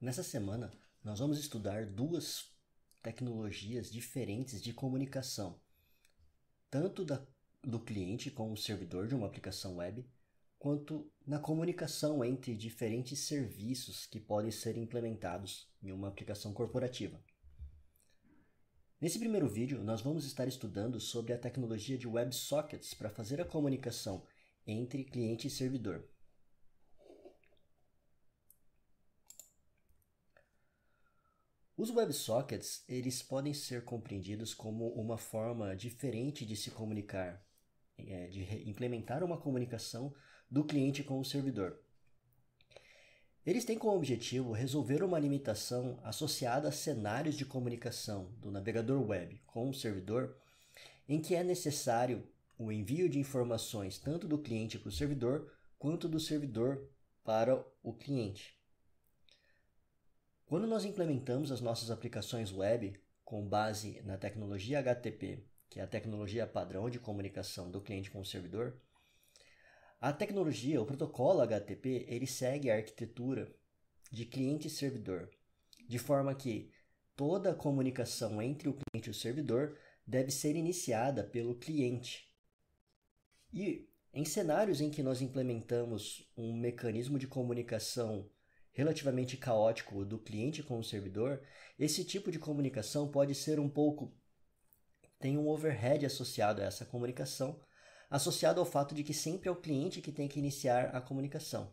Nessa semana, nós vamos estudar duas tecnologias diferentes de comunicação, tanto do cliente com o servidor de uma aplicação web, quanto na comunicação entre diferentes serviços que podem ser implementados em uma aplicação corporativa. Nesse primeiro vídeo, nós vamos estar estudando sobre a tecnologia de WebSockets para fazer a comunicação entre cliente e servidor. Os WebSockets, eles podem ser compreendidos como uma forma diferente de se comunicar, de implementar uma comunicação do cliente com o servidor. Eles têm como objetivo resolver uma limitação associada a cenários de comunicação do navegador web com o servidor, em que é necessário o envio de informações tanto do cliente para o servidor, quanto do servidor para o cliente. Quando nós implementamos as nossas aplicações web com base na tecnologia HTTP, que é a tecnologia padrão de comunicação do cliente com o servidor, a tecnologia, o protocolo HTTP, ele segue a arquitetura de cliente e servidor, de forma que toda a comunicação entre o cliente e o servidor deve ser iniciada pelo cliente. E em cenários em que nós implementamos um mecanismo de comunicação relativamente caótico do cliente com o servidor, esse tipo de comunicação pode ser tem um overhead associado a essa comunicação, associado ao fato de que sempre é o cliente que tem que iniciar a comunicação.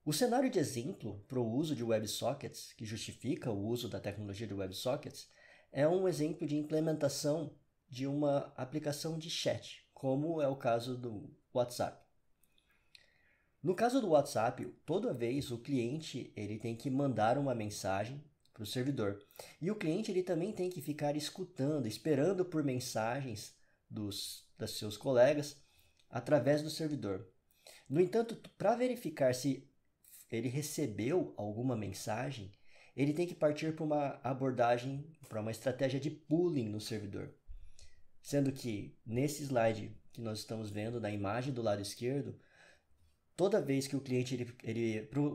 O cenário de exemplo para o uso de WebSockets, que justifica o uso da tecnologia de WebSockets, é um exemplo de implementação de uma aplicação de chat, como é o caso do WhatsApp. No caso do WhatsApp, toda vez o cliente ele tem que mandar uma mensagem para o servidor. E o cliente ele também tem que ficar escutando, esperando por mensagens dos seus colegas através do servidor. No entanto, para verificar se ele recebeu alguma mensagem, ele tem que partir para uma abordagem, para uma estratégia de pooling no servidor. Sendo que nesse slide que nós estamos vendo, na imagem do lado esquerdo, toda vez que o cliente,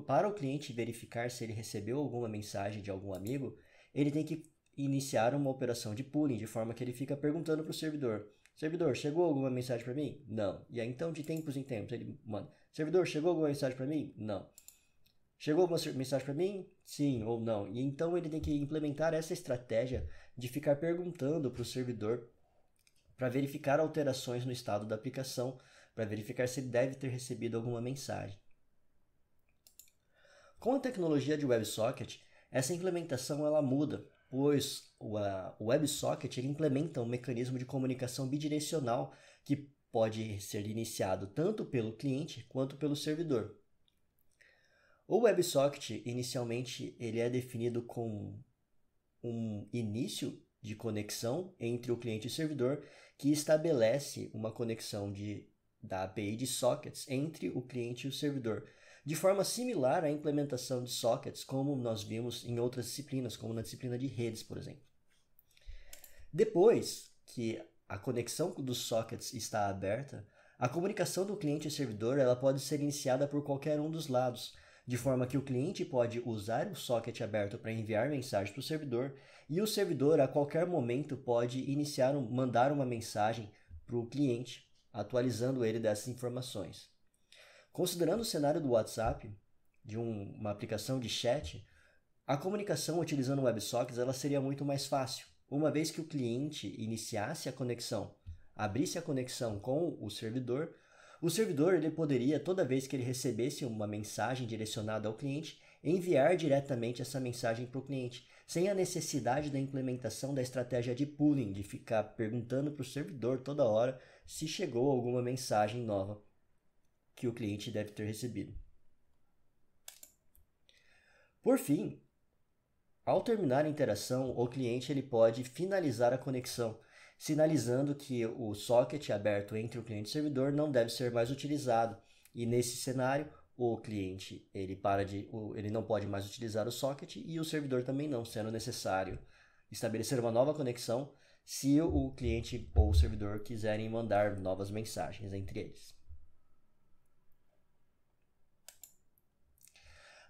para o cliente verificar se ele recebeu alguma mensagem de algum amigo, ele tem que iniciar uma operação de pooling, de forma que ele fica perguntando para o servidor: servidor, chegou alguma mensagem para mim? Não. E aí então, de tempos em tempos, ele manda: servidor, chegou alguma mensagem para mim? Não. Chegou alguma mensagem para mim? Sim ou não. E então ele tem que implementar essa estratégia de ficar perguntando para o servidor para verificar alterações no estado da aplicação, para verificar se ele deve ter recebido alguma mensagem. Com a tecnologia de WebSocket, essa implementação ela muda, pois o WebSocket ele implementa um mecanismo de comunicação bidirecional que pode ser iniciado tanto pelo cliente quanto pelo servidor. O WebSocket, inicialmente, ele é definido com um início de conexão entre o cliente e o servidor que estabelece uma conexão da API de sockets entre o cliente e o servidor, de forma similar à implementação de sockets como nós vimos em outras disciplinas, como na disciplina de redes, por exemplo. Depois que a conexão dos sockets está aberta, a comunicação do cliente e servidor ela pode ser iniciada por qualquer um dos lados, de forma que o cliente pode usar o socket aberto para enviar mensagem para o servidor e o servidor a qualquer momento pode mandar uma mensagem para o cliente, atualizando ele dessas informações. Considerando o cenário do WhatsApp, de uma aplicação de chat, a comunicação utilizando o WebSockets ela seria muito mais fácil, uma vez que o cliente iniciasse a conexão, abrisse a conexão com o servidor ele poderia, toda vez que ele recebesse uma mensagem direcionada ao cliente, enviar diretamente essa mensagem para o cliente, sem a necessidade da implementação da estratégia de pooling, de ficar perguntando para o servidor toda hora se chegou alguma mensagem nova que o cliente deve ter recebido. Por fim, ao terminar a interação, o cliente ele pode finalizar a conexão, sinalizando que o socket aberto entre o cliente e o servidor não deve ser mais utilizado. E nesse cenário, o cliente ele não pode mais utilizar o socket e o servidor também não, sendo necessário estabelecer uma nova conexão se o cliente ou o servidor quiserem mandar novas mensagens entre eles.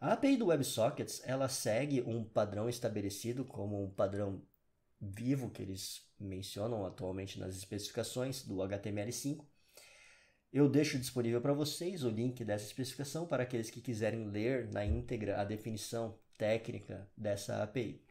A API do WebSockets, ela segue um padrão estabelecido como um padrão vivo que eles mencionam atualmente nas especificações do HTML5. Eu deixo disponível para vocês o link dessa especificação para aqueles que quiserem ler na íntegra a definição técnica dessa API.